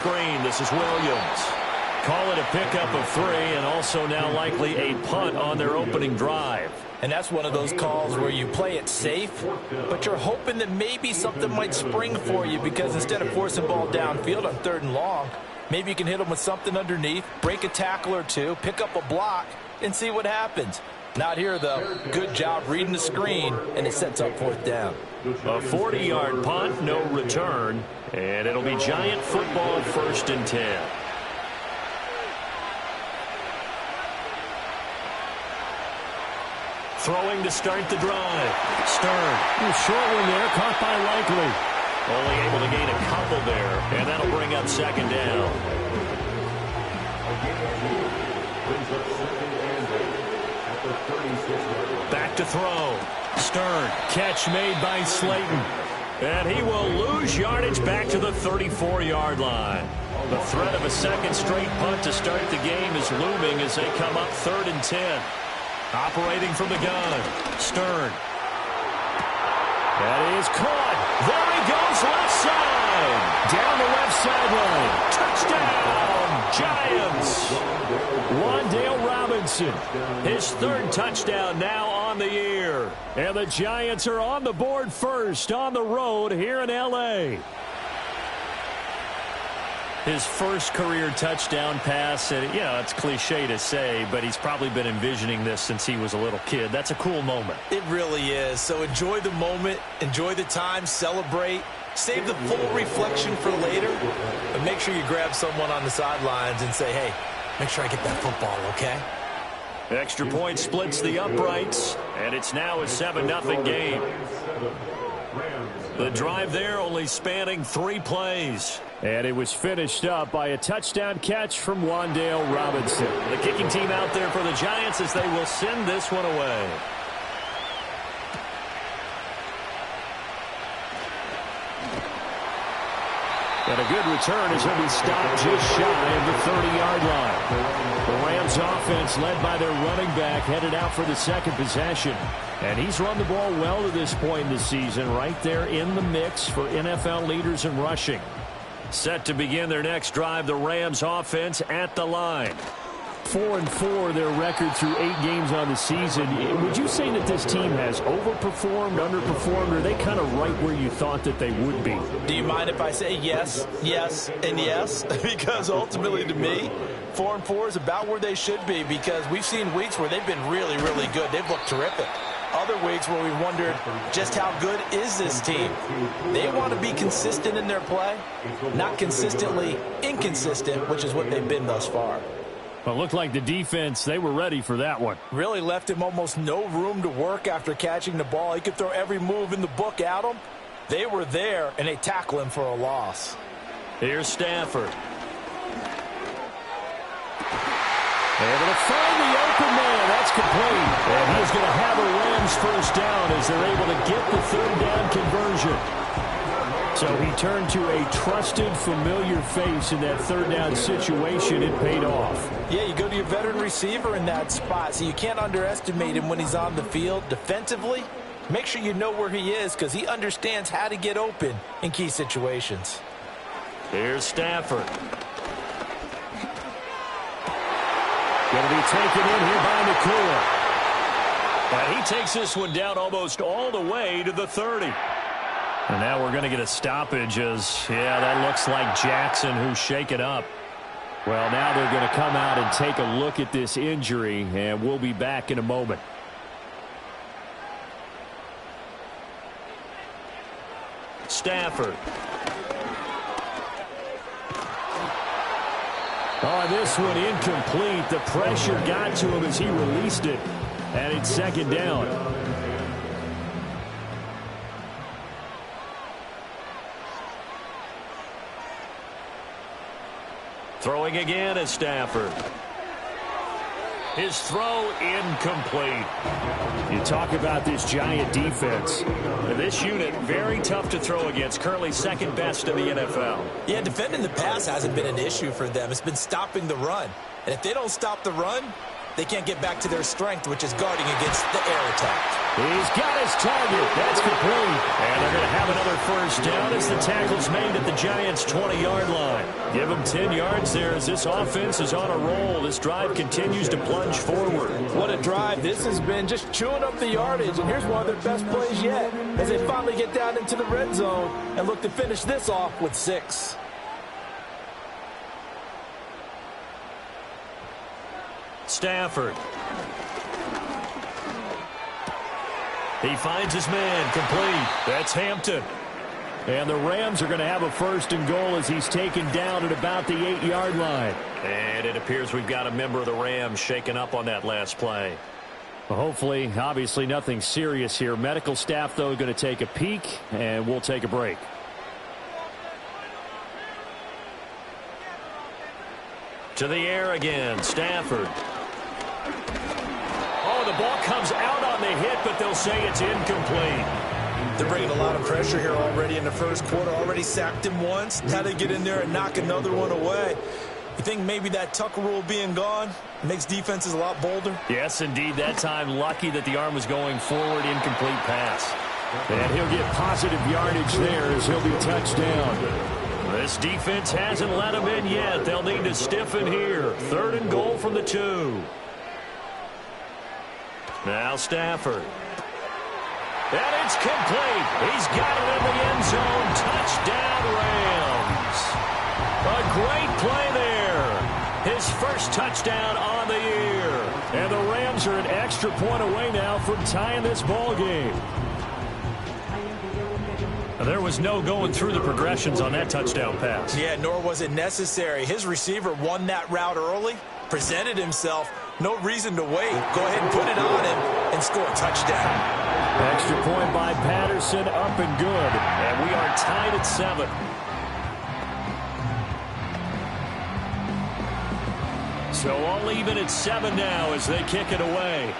Green, this is Williams. Call it a pickup of 3 and also now likely a punt on their opening drive. And that's one of those calls where you play it safe, but you're hoping that maybe something might spring for you because instead of forcing ball downfield on 3rd and long, maybe you can hit them with something underneath, break a tackle or 2, pick up a block, and see what happens. Not here, though. Good job reading the screen, and it sets up 4th down. A 40-yard punt, no return, and it'll be Giant football 1st and 10. Throwing to start the drive. Stern. Short one there, caught by Likely. Only able to gain a couple there, and that'll bring up 2nd down. Back to throw. Stern. Catch made by Slayton. And he will lose yardage back to the 34-yard line. The threat of a 2nd straight punt to start the game is looming as they come up 3rd and 10. Operating from the gun. Stern. That is caught. There he goes, left side. Down the left sideline. Touchdown, Giants. Wan'Dale Robinson. His 3rd touchdown now on the year. And the Giants are on the board first on the road here in L.A. His first career touchdown pass, and it's cliche to say, but he's probably been envisioning this since he was a little kid. That's a cool moment. It really is. So enjoy the moment, enjoy the time, celebrate, save the full reflection for later, but make sure you grab someone on the sidelines and say, hey, make sure I get that football, okay? Extra point splits the uprights, and it's now a 7-0 game. The drive there only spanning 3 plays. And it was finished up by a touchdown catch from Wan'Dale Robinson. The kicking team out there for the Giants as they will send this one away. And a good return as he'll be stopped just shy of the 30-yard line. The Rams offense led by their running back headed out for the 2nd possession. And he's run the ball well to this point in the season, right there in the mix for NFL leaders in rushing. Set to begin their next drive, the Rams offense at the line. 4-4 their record through 8 games on the season. Would you say that this team has overperformed, underperformed, or are they kind of right where you thought that they would be? Do you mind if I say yes, yes, and yes? Because ultimately to me, 4-4 is about where they should be because we've seen weeks where they've been really, really good. They've looked terrific. Other weeks where we wondered just how good is this team. They want to be consistent in their play, not consistently inconsistent, which is what they've been thus far. Well, it looked like the defense, they were ready for that one. Really left him almost no room to work after catching the ball. He could throw every move in the book at him. They were there, and they tackle him for a loss. Here's Stafford. Able to find the open man. That's complete. And he's going to have a Rams first down as they're able to get the 3rd down conversion. So he turned to a trusted, familiar face in that 3rd down situation. It paid off. Yeah, you go to your veteran receiver in that spot, so you can't underestimate him when he's on the field defensively. Make sure you know where he is because he understands how to get open in key situations. Here's Stafford. Going to be taken in here by Nakua. And he takes this one down almost all the way to the 30. And now we're going to get a stoppage as, that looks like Jackson who's shaken up. Well, now they're going to come out and take a look at this injury, and we'll be back in a moment. Stafford. Oh, this one incomplete. The pressure got to him as he released it. And it's 2nd down. Throwing again is Stafford. His throw incomplete. You talk about this Giant defense. This unit, very tough to throw against. Currently 2nd best in the NFL. Yeah, defending the pass hasn't been an issue for them. It's been stopping the run. And if they don't stop the run, they can't get back to their strength, which is guarding against the air attack. He's got his target. That's complete. And they're going to have another first down as the tackle's made at the Giants' 20-yard line. Give them 10 yards there as this offense is on a roll. This drive continues to plunge forward. What a drive. This has been just chewing up the yardage. And here's one of their best plays yet as they finally get down into the red zone and look to finish this off with 6. Stafford. He finds his man, complete. That's Hampton. And the Rams are going to have a first and goal as he's taken down at about the 8-yard line. And it appears we've got a member of the Rams shaken up on that last play. Well, hopefully, obviously nothing serious here. Medical staff, though, going to take a peek, and we'll take a break. To the air again, Stafford. Oh, the ball comes out on the hit, but they'll say it's incomplete. They're bringing a lot of pressure here already in the first quarter. Already sacked him once. Had to get in there and knock another one away. You think maybe that Tucker rule being gone makes defenses a lot bolder? Yes, indeed. That time, lucky that the arm was going forward, incomplete pass. And he'll get positive yardage there as he'll be touched down. This defense hasn't let him in yet. They'll need to stiffen here. 3rd and goal from the 2. Now Stafford. And it's complete. He's got it in the end zone. Touchdown, Rams. A great play there. His first touchdown on the year. And the Rams are an extra point away now from tying this ball game. There was no going through the progressions on that touchdown pass. Yeah, nor was it necessary. His receiver won that route early, presented himself. No reason to wait. Go ahead and put it on him and score a touchdown. Extra point by Patterson, up and good. And we are tied at 7. So all even at 7 now as they kick it away.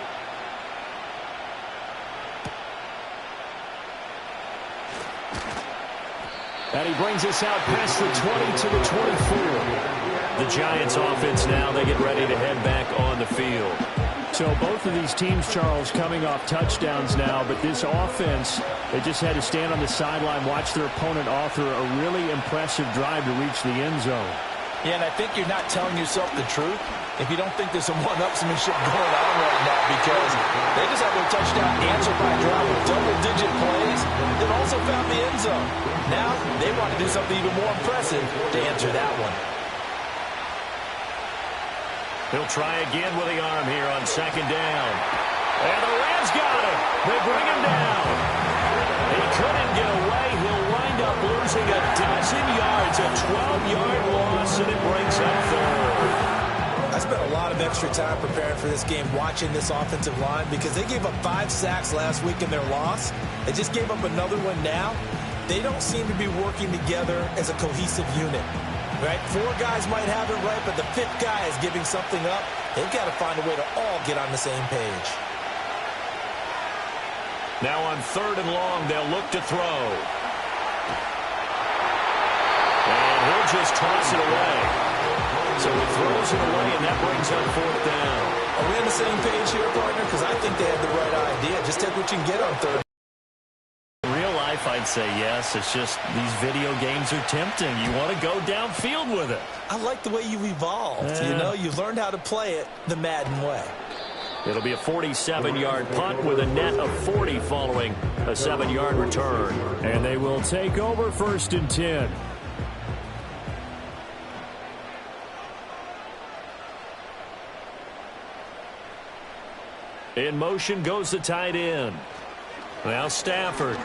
And he brings us out past the 20 to the 24. The Giants offense now, they get ready to head back on the field. So both of these teams, Charles, coming off touchdowns now, but this offense, they just had to stand on the sideline, watch their opponent author a really impressive drive to reach the end zone. Yeah, and I think you're not telling yourself the truth if you don't think there's some one-upsmanship going on right now, because they just had their touchdown answered by a drive with double-digit plays that also found the end zone. Now they want to do something even more impressive to answer that one. He'll try again with the arm here on 2nd down. And the Rams got him. They bring him down. He couldn't get away. He'll wind up losing a dozen yards, a 12-yard loss, and it brings up 3rd. I spent a lot of extra time preparing for this game, watching this offensive line, because they gave up 5 sacks last week in their loss. They just gave up another one now. They don't seem to be working together as a cohesive unit. Right? 4 guys might have it right, but the 5th guy is giving something up. They've got to find a way to all get on the same page. Now on 3rd and long, they'll look to throw. And he'll just toss it away. So he throws it away, and that brings up 4th down. Are we on the same page here, partner? Because I think they had the right idea. Just take what you can get on 3rd. I'd say yes. It's just these video games are tempting. You want to go downfield with it. I like the way you evolved. You know, you've learned how to play it the Madden way. It'll be a 47-yard punt with a net of 40 following a 7-yard return. And they will take over 1st and 10. In motion goes the tight end. Now Stafford.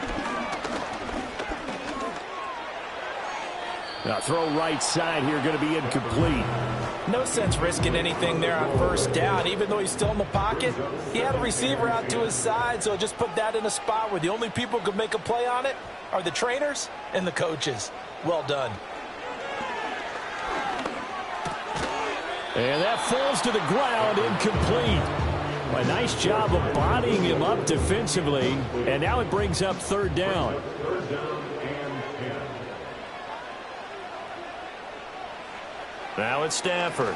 Now throw right side here, going to be incomplete. No sense risking anything there on 1st down. Even though he's still in the pocket, he had a receiver out to his side, so just put that in a spot where the only people who can make a play on it are the trainers and the coaches. Well done. And that falls to the ground, incomplete. A nice job of bodying him up defensively, and now it brings up 3rd down. Now it's Stafford.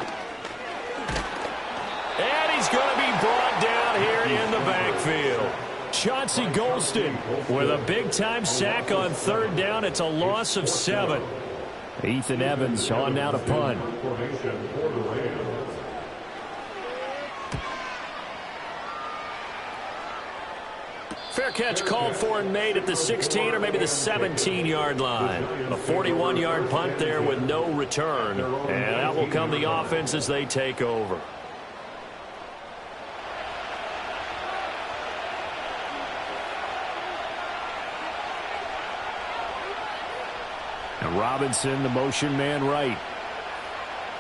And he's going to be brought down here in the backfield. Chauncey Golston with a big-time sack on third down. It's a loss of 7. Ethan Evans on now to punt. Fair catch called for and made at the 16 or maybe the 17-yard line. A 41-yard punt there with no return. And out will come the offense as they take over. And Robinson, the motion man right.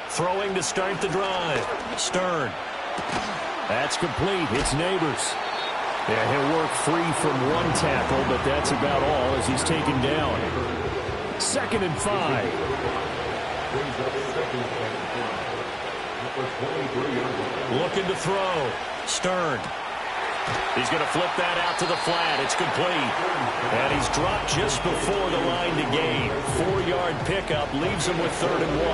Throwing to start the drive. Stern. That's complete. It's Neighbors. Yeah, he'll work free from one tackle, but that's about all as he's taken down. 2nd and 5. Looking to throw. Stern. He's going to flip that out to the flat. It's complete. And he's dropped just before the line to gain. 4-yard pickup leaves him with 3rd and 1.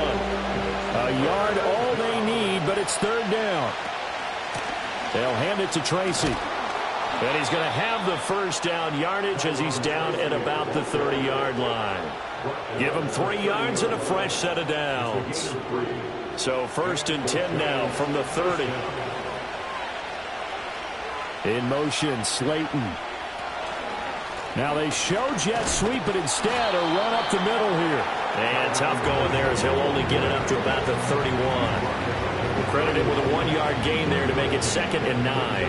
A yard all they need, but it's 3rd down. They'll hand it to Tracy. And he's going to have the first down yardage as he's down at about the 30-yard line. Give him 3 yards and a fresh set of downs. So 1st and 10 now from the 30. In motion, Slayton. Now they show jet sweep, but instead a run up the middle here. And tough going there as he'll only get it up to about the 31. We'll credit him with a 1-yard gain there to make it 2nd and 9.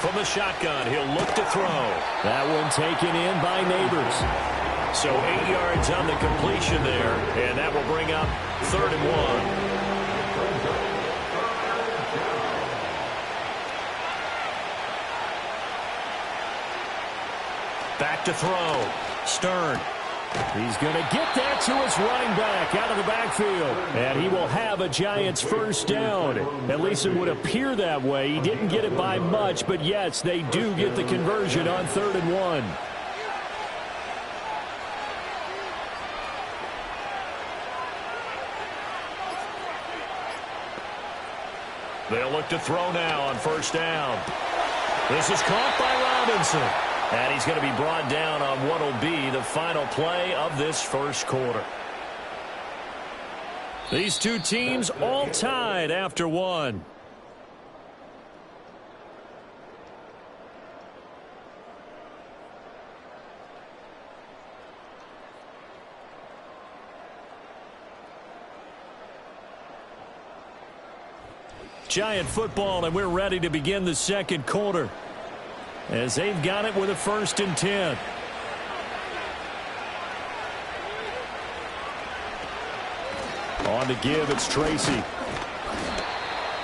From the shotgun, he'll look to throw. That one taken in by Neighbors. So 8 yards on the completion there, and that will bring up 3rd and 1. Back to throw. Stern. He's going to get that to his running back out of the backfield. And he will have a Giants first down. At least it would appear that way. He didn't get it by much, but yes, they do get the conversion on 3rd and 1. They'll look to throw now on 1st down. This is caught by Robinson. And he's going to be brought down on what will be the final play of this first quarter. These two teams all tied after 1. Giant football, and we're ready to begin the second quarter, as they've got it with a 1st and 10. On to give, it's Tracy.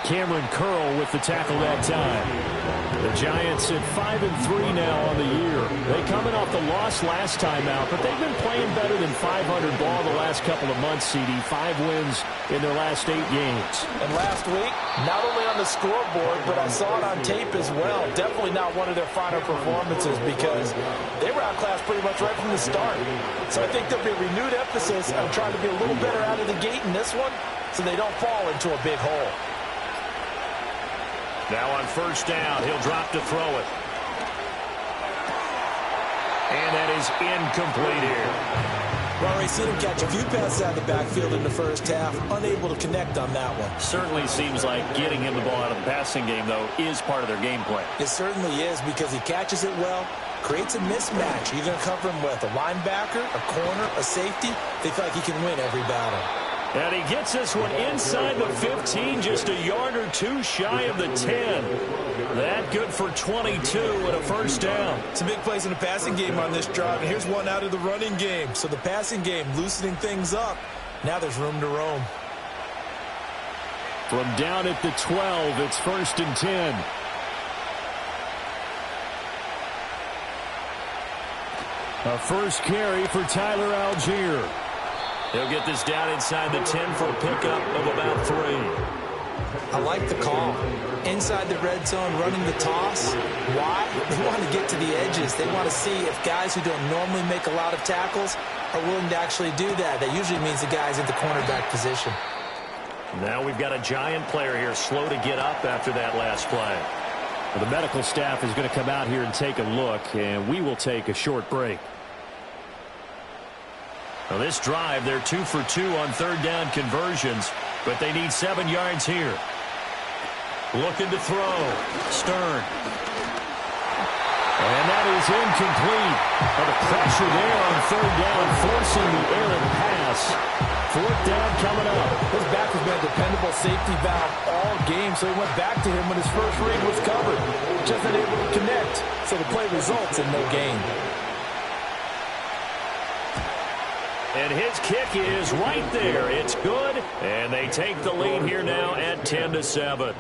Cameron Curl with the tackle that time. The Giants at 5-3 now on the year. They coming off the loss last time out, but they've been playing better than 500 ball the last couple of months, CD. 5 wins in their last 8 games. And last week, not only on the scoreboard, but I saw it on tape as well. Definitely not one of their finer performances because they were outclassed pretty much right from the start. So I think there'll be a renewed emphasis on trying to be a little better out of the gate in this one so they don't fall into a big hole. Now on 1st down, he'll drop to throw it. And that is incomplete here. Well, we've seen him catch a few passes out of the backfield in the first half, unable to connect on that one. Certainly seems like getting him the ball out of the passing game, though, is part of their game plan. It certainly is because he catches it well, creates a mismatch. You're going to cover him with a linebacker, a corner, a safety. They feel like he can win every battle. And he gets this one inside the 15, just a yard or 2 shy of the 10. That good for 22 and a 1st down. Some big plays in the passing game on this drive, and here's one out of the running game. So the passing game loosening things up. Now there's room to roam. From down at the 12, it's 1st and 10. A first carry for Tyler Algier. He'll get this down inside the 10 for a pickup of about 3. I like the call. Inside the red zone, running the toss. Why? They want to get to the edges practice, they want to see if guys who don't normally make a lot of tackles are willing to actually do that. That usually means the guy's at the cornerback position. Now we've got a Giant player here slow to get up after that last play. Well, the medical staff is going to come out here and take a look, and we will take a short break. Now this drive, they're 2 for 2 on third down conversions, but they need 7 yards here. Looking to throw. Stern. And that is incomplete. The pressure there on third down, forcing the errant pass. Fourth down coming up. His back has been a dependable safety valve all game, so he went back to him when his first read was covered. Just unable to connect, so the play results in no gain. And his kick is right there. It's good, and they take the lead here now at 10-7.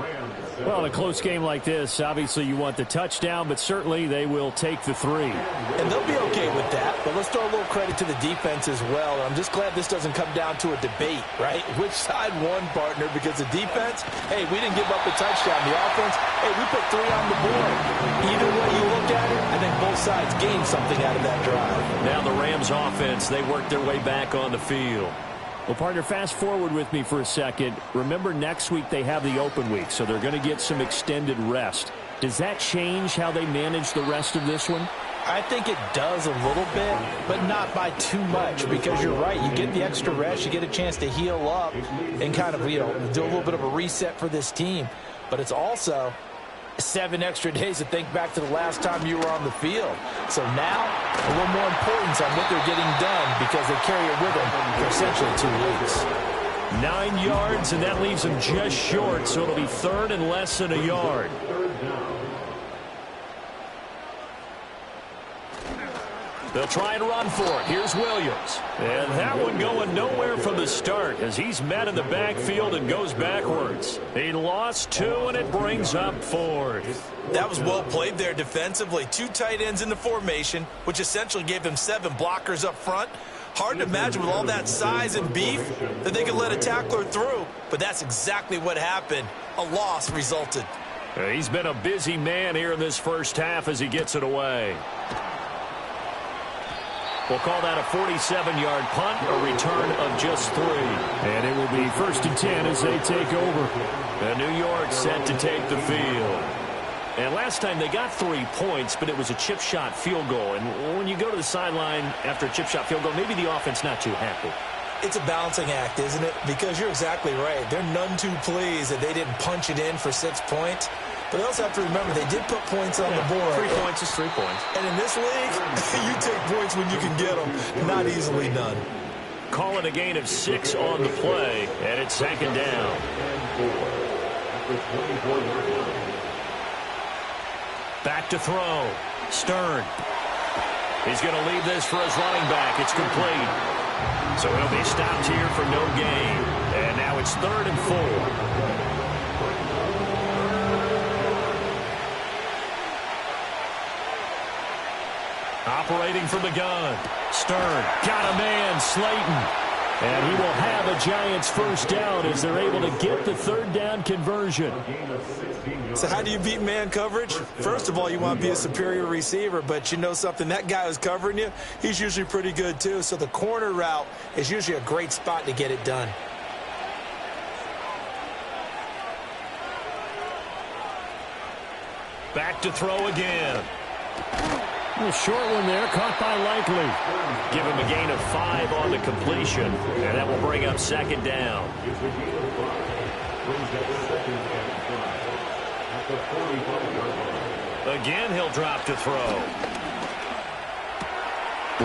Well, in a close game like this, obviously you want the touchdown, but certainly they will take the 3. And they'll be okay with that, but let's throw a little credit to the defense as well. I'm just glad this doesn't come down to a debate, right? Which side won, partner? Because the defense, hey, we didn't give up a touchdown. The offense, hey, we put 3 on the board. Either way you look at it, I think both sides gained something out of that drive. Now the Rams offense, they work their way back on the field. Well, partner, fast forward with me for a second. Remember, next week they have the open week, so they're going to get some extended rest. Does that change how they manage the rest of this one? I think it does a little bit, but not by too much, because you're right. You get the extra rest, you get a chance to heal up and kind of, do a little bit of a reset for this team. But it's also 7 extra days to think back to the last time you were on the field. So now, a little more importance on what they're getting done because they carry it with them for essentially 2 weeks. 9 yards, and that leaves them just short, so it'll be third and less than a yard. They'll try and run for it. Here's Williams. And that one going nowhere from the start as he's met in the backfield and goes backwards. He lost 2, and it brings up 4th. That was well played there defensively. 2 tight ends in the formation, which essentially gave them 7 blockers up front. Hard to imagine with all that size and beef that they could let a tackler through, but that's exactly what happened. A loss resulted. He's been a busy man here in this first half as he gets it away. We'll call that a 47-yard punt, a return of just 3. And it will be 1st and 10 as they take over. And New York set to take the field. And last time they got 3 points, but it was a chip shot field goal. And when you go to the sideline after a chip shot field goal, maybe the offense not too happy. It's a balancing act, isn't it? Because you're exactly right. They're none too pleased that they didn't punch it in for 6 points. But they also have to remember they did put points on the board. 3 points is 3 points. And in this league, you take points when you can get them. Not easily done. Calling a gain of 6 on the play, and it's 2nd down. Back to throw. Stern. He's going to leave this for his running back. It's complete. So he'll be stopped here for no gain. And now it's 3rd and 4. Operating from the gun. Stern got a man, Slayton. And he will have a Giants first down as they're able to get the 3rd down conversion. So how do you beat man coverage? First of all, you want to be a superior receiver, but you know something, that guy who's covering you, he's usually pretty good too. So the corner route is usually a great spot to get it done. Back to throw again. A short one there, caught by Likely. Give him a gain of 5 on the completion, and that will bring up 2nd down. Again, he'll drop to throw.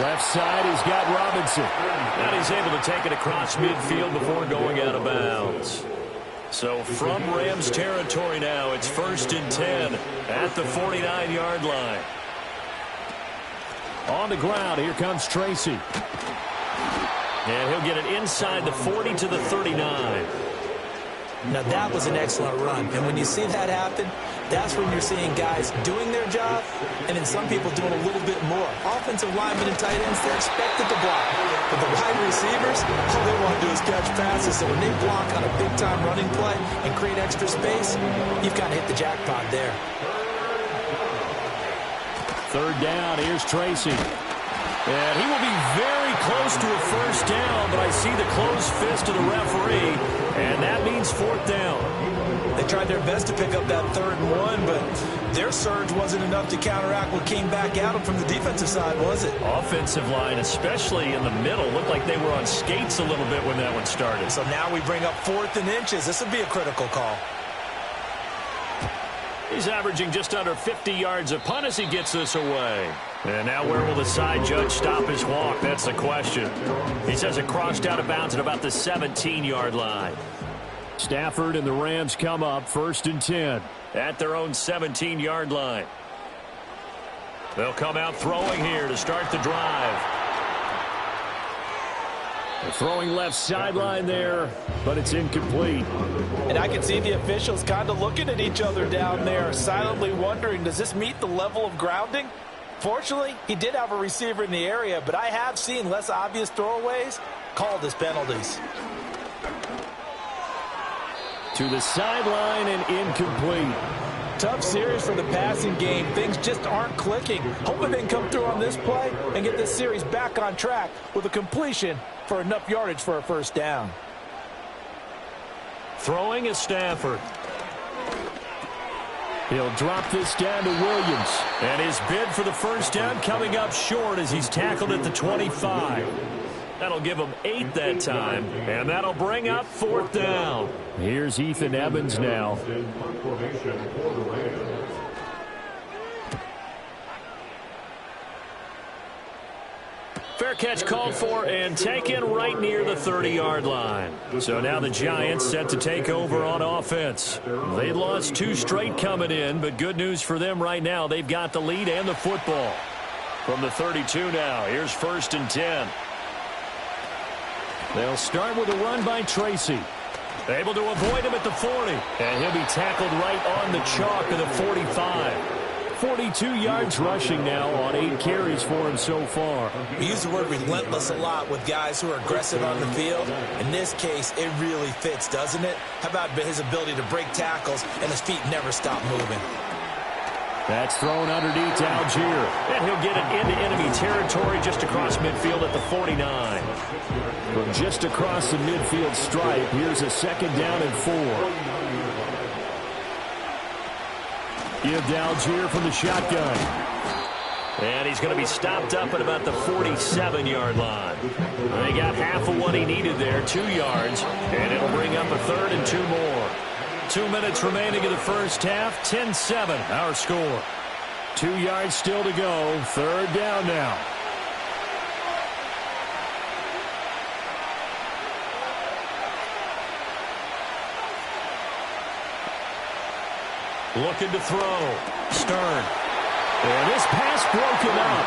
Left side, he's got Robinson. And he's able to take it across midfield before going out of bounds. So from Rams territory now, it's 1st and 10 at the 49-yard line. On the ground, here comes Tracy. And he'll get it inside the 40 to the 39. Now that was an excellent run. And when you see that happen, that's when you're seeing guys doing their job and then some people doing a little bit more. Offensive linemen and tight ends, they're expected to block. But the wide receivers, all they want to do is catch passes. So when they block on a big-time running play and create extra space, you've kind of hit the jackpot there. third down. Here's Tracy. And he will be very close to a first down, but I see the closed fist of the referee, and that means fourth down. They tried their best to pick up that 3rd and 1, but their surge wasn't enough to counteract what came back at them from the defensive side, was it? Offensive line, especially in the middle, looked like they were on skates a little bit when that one started. So now we bring up 4th and inches. This would be a critical call. He's averaging just under 50 yards a punt as he gets this away. And now where will the side judge stop his walk? That's the question. He says it crossed out of bounds at about the 17-yard line. Stafford and the Rams come up 1st and 10. At their own 17-yard line. They'll come out throwing here to start the drive. They're throwing left sideline there, but it's incomplete. And I can see the officials kind of looking at each other down there, silently wondering, does this meet the level of grounding? Fortunately, he did have a receiver in the area, but I have seen less obvious throwaways called as penalties. To the sideline and incomplete. Tough series for the passing game. Things just aren't clicking. Hoping they can come through on this play and get this series back on track with a completion for enough yardage for a first down. Throwing is Stafford. He'll drop this down to Williams. And his bid for the first down coming up short as he's tackled at the 25. That'll give him 8 that time, and that'll bring up 4th down. Here's Ethan Evans now. Fair catch called for and taken right near the 30-yard line. So now the Giants set to take over on offense. They lost 2 straight coming in, but good news for them right now. They've got the lead and the football. From the 32 now, here's 1st and 10. They'll start with a run by Tracy. Able to avoid him at the 40. And he'll be tackled right on the chalk of the 45. 42 yards rushing now on 8 carries for him so far. We use the word relentless a lot with guys who are aggressive on the field. In this case, it really fits, doesn't it? How about his ability to break tackles and his feet never stop moving? That's thrown underneath to Algier. And he'll get it into enemy territory just across midfield at the 49. From just across the midfield stripe, here's a 2nd down and 4. Give to Algier from the shotgun. And he's going to be stopped up at about the 47-yard line. They got half of what he needed there, 2 yards, and it'll bring up a 3rd and 2 more. 2 minutes remaining in the first half, 10-7 our score. 2 yards still to go, 3rd down now. Looking to throw. Stern. And this pass broken up.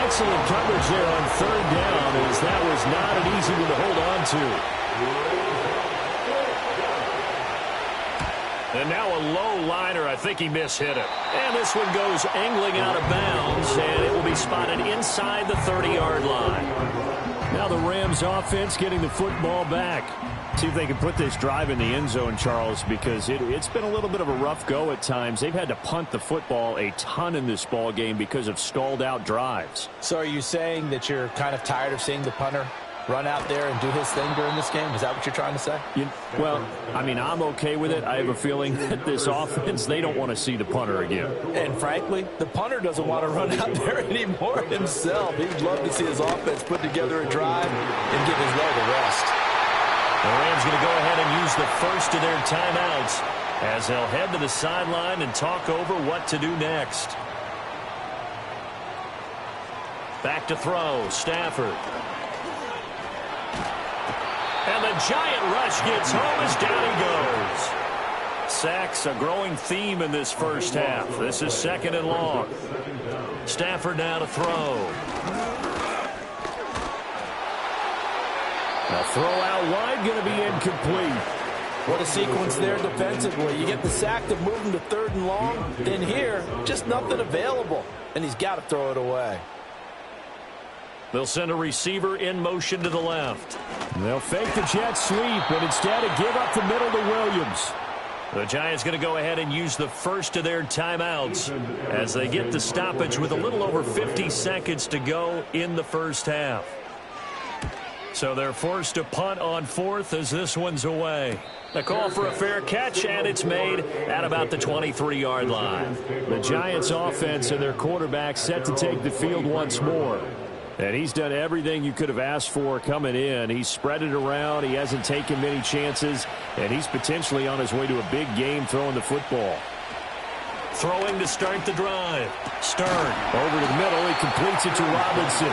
Excellent coverage there on 3rd down, as that was not an easy one to hold on to. And now a low liner. I think he mishit it. And this one goes angling out of bounds, and it will be spotted inside the 30-yard line. Now the Rams offense getting the football back. See if they can put this drive in the end zone, Charles, because it's been a little bit of a rough go at times. They've had to punt the football a ton in this ball game because of stalled out drives. So are you saying that you're kind of tired of seeing the punter run out there and do his thing during this game? Is that what you're trying to say? Well, I mean, I'm okay with it. I have a feeling that this offense, they don't want to see the punter again. And frankly, the punter doesn't want to run out there anymore himself. He'd love to see his offense put together a drive and give his leg a rest. The Rams going to go ahead and use the first of their timeouts as they'll head to the sideline and talk over what to do next. Back to throw, Stafford. And the giant rush gets home as down he goes. Sacks a growing theme in this first half. This is 2nd and long. Stafford now to throw. A throw out wide going to be incomplete. What a sequence there defensively. You get the sack to move him to 3rd and long. Then here, just nothing available. And he's got to throw it away. They'll send a receiver in motion to the left. They'll fake the jet sweep, but instead give up the middle to Williams. The Giants going to go ahead and use the first of their timeouts as they get the stoppage with a little over 50 seconds to go in the first half. So they're forced to punt on fourth as this one's away. A call for a fair catch, and it's made at about the 23-yard line. The Giants offense and their quarterback set to take the field once more. And he's done everything you could have asked for coming in. He's spread it around. He hasn't taken many chances. And he's potentially on his way to a big game throwing the football. Throwing to start the drive. Stern. Over to the middle. He completes it to Robinson.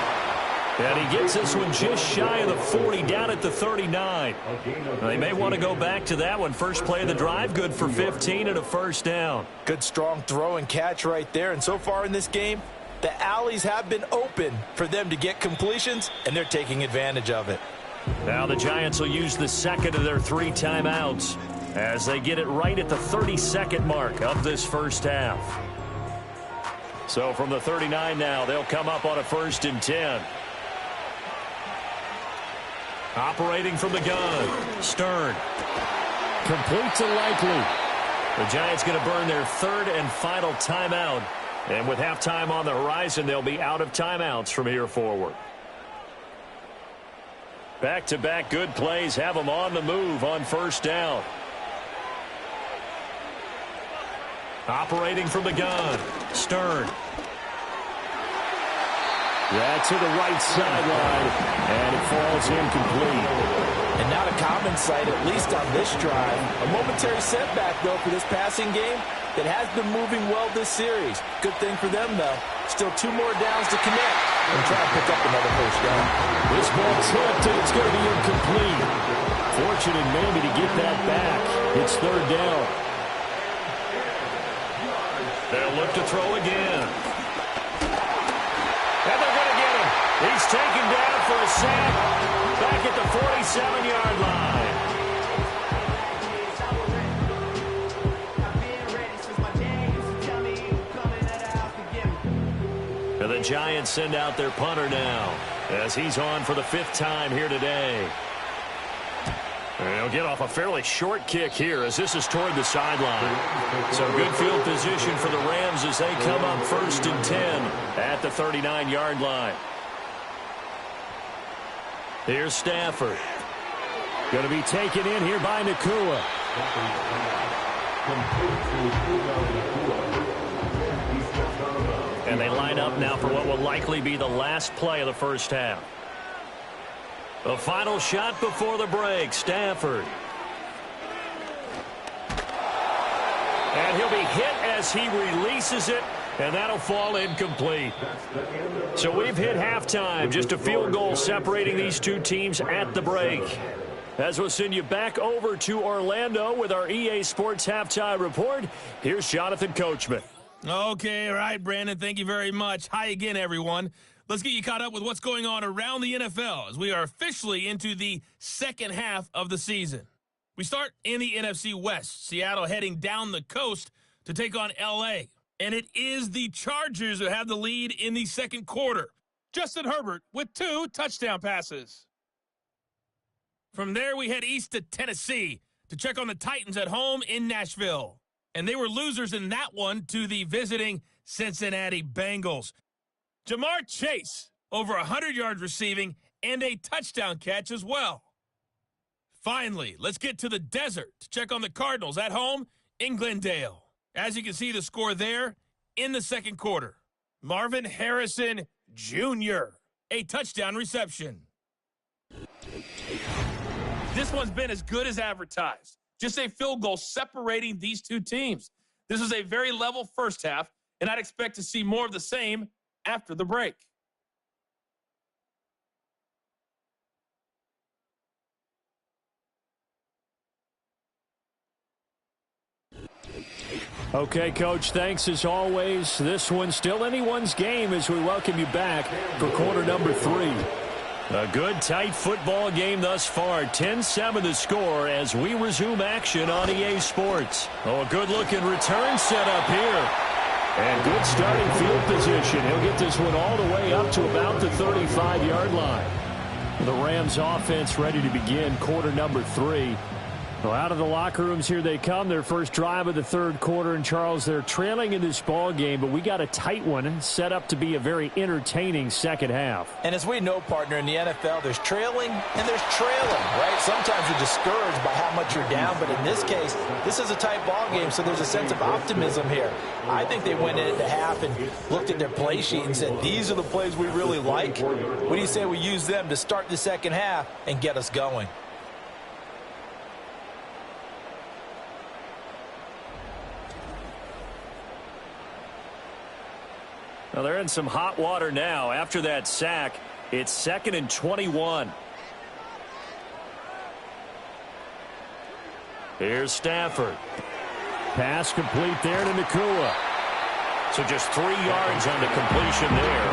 And he gets this one just shy of the 40, down at the 39. They may want to go back to that one. First play of the drive, good for 15 and a first down. Good, strong throw and catch right there. And so far in this game, the alleys have been open for them to get completions, and they're taking advantage of it. Now the Giants will use the second of their 3 timeouts as they get it right at the 30-second mark of this first half. So from the 39 now, they'll come up on a 1st and 10. Operating from the gun, Stern. Complete to Likely. The Giants going to burn their 3rd and final timeout. And with halftime on the horizon, they'll be out of timeouts from here forward. Back-to-back good plays have them on the move on first down. Operating from the gun, Stern. That's to the right sideline, and it falls incomplete. And not a common sight, at least on this drive. A momentary setback, though, for this passing game that has been moving well this series. Good thing for them, though. Still 2 more downs to connect and try to pick up another first down. This ball tipped, and it's going to be incomplete. Fortunate maybe to get that back. It's 3rd down. They'll look to throw again. And they're going to get him. He's taken down for a sack back at the 47-yard line. And the Giants send out their punter now as he's on for the 5th time here today. And he'll get off a fairly short kick here as this is toward the sideline. So good field position for the Rams as they come up 1st and 10 at the 39-yard line. Here's Stafford. Going to be taken in here by Nacua. And they line up now for what will likely be the last play of the first half. The final shot before the break, Stafford. And he'll be hit as he releases it, and that'll fall incomplete. So we've hit halftime, just a field goal separating these two teams at the break. As we'll send you back over to Orlando with our EA Sports Halftime Report, here's Jonathan Coachman. Okay, all right, Brandon, thank you very much. Hi again, everyone. Let's get you caught up with what's going on around the NFL as we are officially into the second half of the season. We start in the NFC West. Seattle heading down the coast to take on L.A. And it is the Chargers who have the lead in the second quarter. Justin Herbert with 2 touchdown passes. From there, we head east to Tennessee to check on the Titans at home in Nashville. And they were losers in that one to the visiting Cincinnati Bengals. Jamar Chase, over 100 yards receiving and a touchdown catch as well. Finally, let's get to the desert to check on the Cardinals at home in Glendale. As you can see the score there in the second quarter. Marvin Harrison Jr., a touchdown reception. This one's been as good as advertised. Just a field goal separating these two teams. This was a very level first half, and I'd expect to see more of the same after the break. Okay, Coach, thanks as always. This one's still anyone's game as we welcome you back for quarter number 3. A good, tight football game thus far. 10-7 the score as we resume action on EA Sports. Oh, a good-looking return set up here. And good starting field position. He'll get this one all the way up to about the 35-yard line. The Rams offense ready to begin quarter number 3. Well, out of the locker rooms here they come. Their first drive of the third quarter. And, Charles, they're trailing in this ball game, but we got a tight one set up to be a very entertaining second half. And as we know, partner, in the NFL, there's trailing and there's trailing, right? Sometimes you're discouraged by how much you're down, but in this case, this is a tight ball game, so there's a sense of optimism here. I think they went into half and looked at their play sheet and said, these are the plays we really like. What do you say we use them to start the second half and get us going? Well, they're in some hot water now. After that sack, it's 2nd and 21. Here's Stafford. Pass complete there to Nacua. So just 3 yards on the completion there.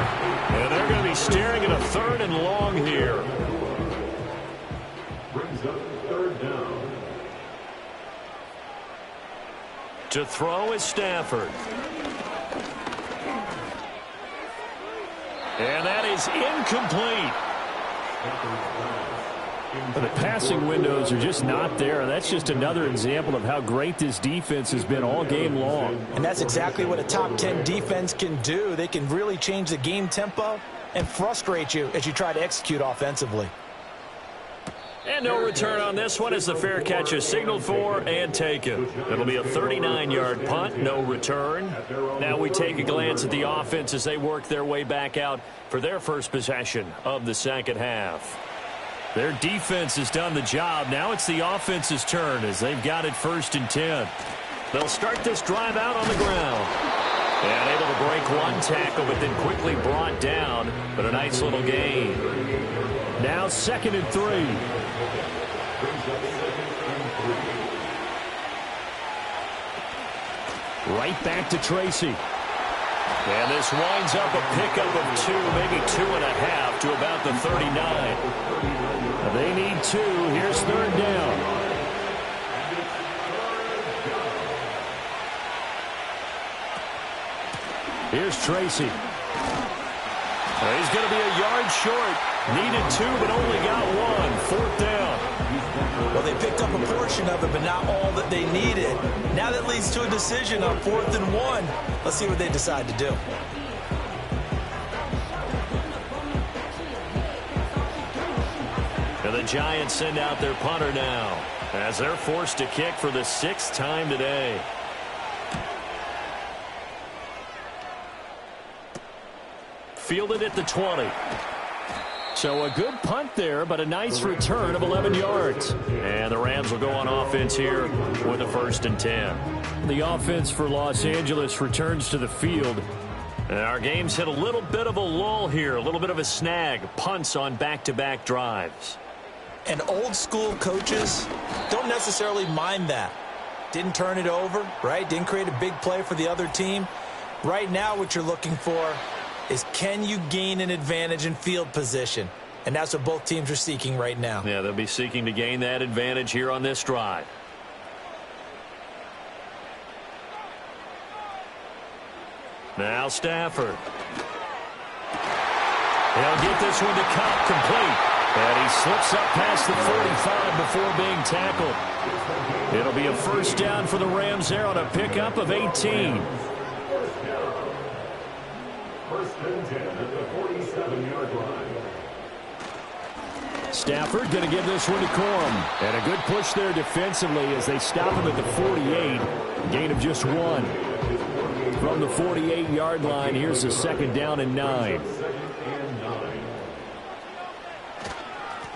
And they're going to be staring at a 3rd and long here. Brings up 3rd down. To throw is Stafford. And that is incomplete. The passing windows are just not there. That's just another example of how great this defense has been all game long. And that's exactly what a top 10 defense can do. They can really change the game tempo and frustrate you as you try to execute offensively. And no return on this one as the fair catch is signaled for and taken. It'll be a 39-yard punt, no return. Now we take a glance at the offense as they work their way back out for their first possession of the second half. Their defense has done the job. Now it's the offense's turn as they've got it 1st and 10. They'll start this drive out on the ground. And able to break one tackle, but then quickly brought down. But a nice little gain. Now 2nd and 3. Right back to Tracy. And this winds up a pickup of 2, maybe 2.5 to about the 39. They need 2. Here's 3rd down. Here's Tracy. He's going to be a yard short. Needed 2, but only got 1. 4th down. Well, they picked up a portion of it, but not all that they needed. Now that leads to a decision on 4th and 1. Let's see what they decide to do. And the Giants send out their punter now as they're forced to kick for the 6th time today. Fielded at the 20. So a good punt there, but a nice return of 11 yards. And the Rams will go on offense here with a 1st and 10. The offense for Los Angeles returns to the field. And our game's hit a little bit of a lull here, a little bit of a snag. Punts on back-to-back drives. And old school coaches don't necessarily mind that. Didn't turn it over, right? Didn't create a big play for the other team. Right now what you're looking for is can you gain an advantage in field position? And that's what both teams are seeking right now. Yeah, they'll be seeking to gain that advantage here on this drive. Now Stafford. He'll get this one to Cup complete. And he slips up past the 45 before being tackled. It'll be a 1st down for the Rams there on a pickup of 18. 1st and 10 at the 47-yard line. Stafford going to give this one to Corum. And a good push there defensively as they stop him at the 48. Gain of just 1. From the 48-yard line, here's a 2nd down and 9.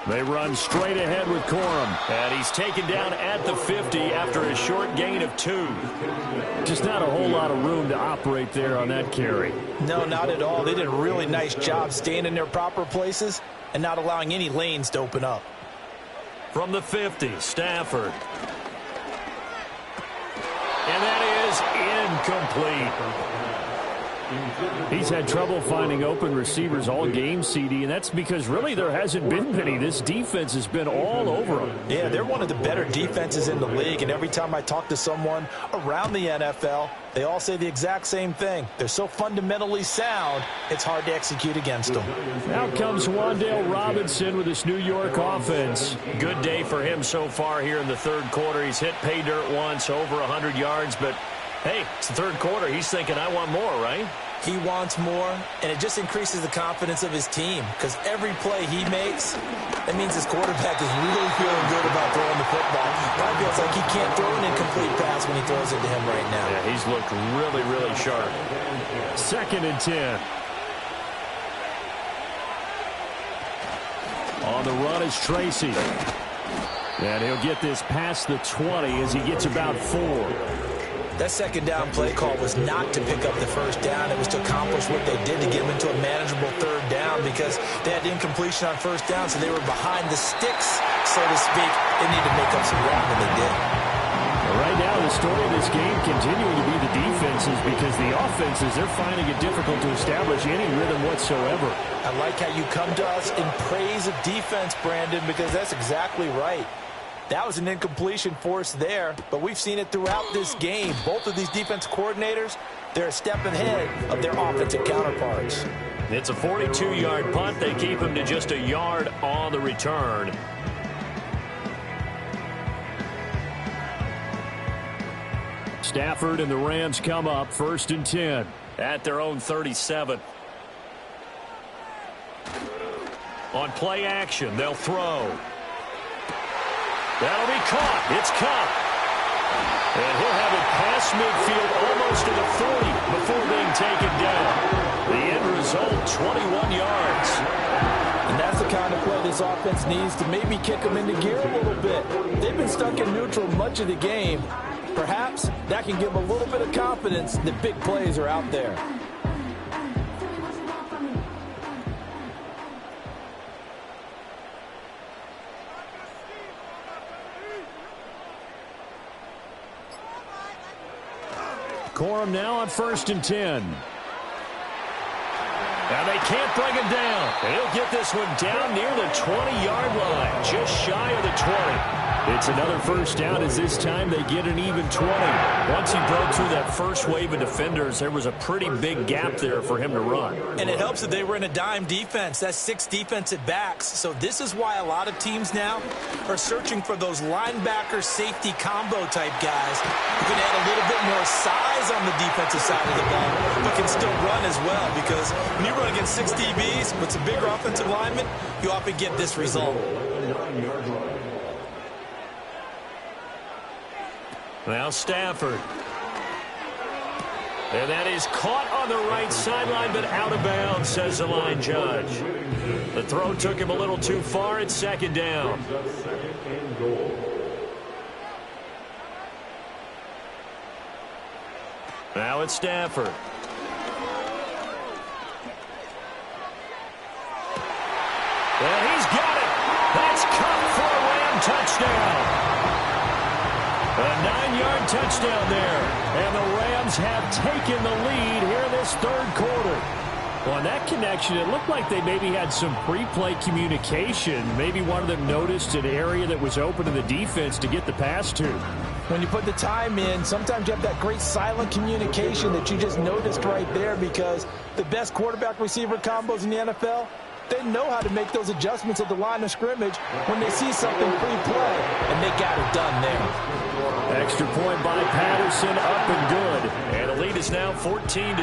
They run straight ahead with Corum. And he's taken down at the 50 after a short gain of 2. Just not a whole lot of room to operate there on that carry. No, not at all. They did a really nice job staying in their proper places and not allowing any lanes to open up. From the 50, Stafford. And that is incomplete. He's had trouble finding open receivers all game, CD, and that's because really there hasn't been many. This defense has been all over them. Yeah, they're one of the better defenses in the league, and every time I talk to someone around the NFL, they all say the exact same thing. They're so fundamentally sound, it's hard to execute against them. Now comes Wan'Dale Robinson with this New York offense. Good day for him so far here in the third quarter. He's hit pay dirt once, over 100 yards, but hey, it's the third quarter. He's thinking, I want more, right? He wants more, and it just increases the confidence of his team because every play he makes, that means his quarterback is really feeling good about throwing the football. Probably feels like he can't throw an incomplete pass when he throws it to him right now. Yeah, he's looked really, really sharp. 2nd and 10. On the run is Tracy. And he'll get this past the 20 as he gets about 4. That second down play call was not to pick up the first down. It was to accomplish what they did to get them into a manageable third down because they had incompletion on first down, so they were behind the sticks, so to speak. They need to make up some ground, and they did. Right now, the story of this game continuing to be the defenses because the offenses, they're finding it difficult to establish any rhythm whatsoever. I like how you come to us in praise of defense, Brandon, because that's exactly right. That was an incompletion force there, but we've seen it throughout this game. Both of these defense coordinators, they're a step ahead of their offensive counterparts. It's a 42-yard punt. They keep him to just a yard on the return. Stafford and the Rams come up 1st and 10. At their own 37. On play action, they'll throw. That'll be caught. It's Kupp. And he'll have it past midfield almost to the 40 before being taken down. The end result, 21 yards. And that's the kind of play this offense needs to maybe kick them into gear a little bit. They've been stuck in neutral much of the game. Perhaps that can give them a little bit of confidence that big plays are out there. Corum now on 1st and 10. Now they can't bring him down. And he'll get this one down near the 20-yard line, just shy of the 20. It's another first down as this time they get an even 20. Once he broke through that first wave of defenders, there was a pretty big gap there for him to run. And it helps that they were in a dime defense. That's 6 defensive backs. So this is why a lot of teams now are searching for those linebacker safety combo type guys who can add a little bit more size on the defensive side of the ball, but can still run as well. Because when you run against 6 DBs with some bigger offensive linemen, you often get this result. Now Stafford. And that is caught on the right sideline, but out of bounds, says the line judge. The throw took him a little too far. It's 2nd down. Now it's Stafford. And he's got it. That's Kupp for a Ram touchdown. A 9-yard touchdown there. And the Rams have taken the lead here in this third quarter. Well, on that connection, it looked like they maybe had some pre-play communication. Maybe one of them noticed an area that was open to the defense to get the pass to. When you put the time in, sometimes you have that great silent communication that you just noticed right there because the best quarterback-receiver combos in the NFL, they know how to make those adjustments at the line of scrimmage when they see something pre-play, and they got it done there. Extra point by Patterson, up and good. And the lead is now 14-10.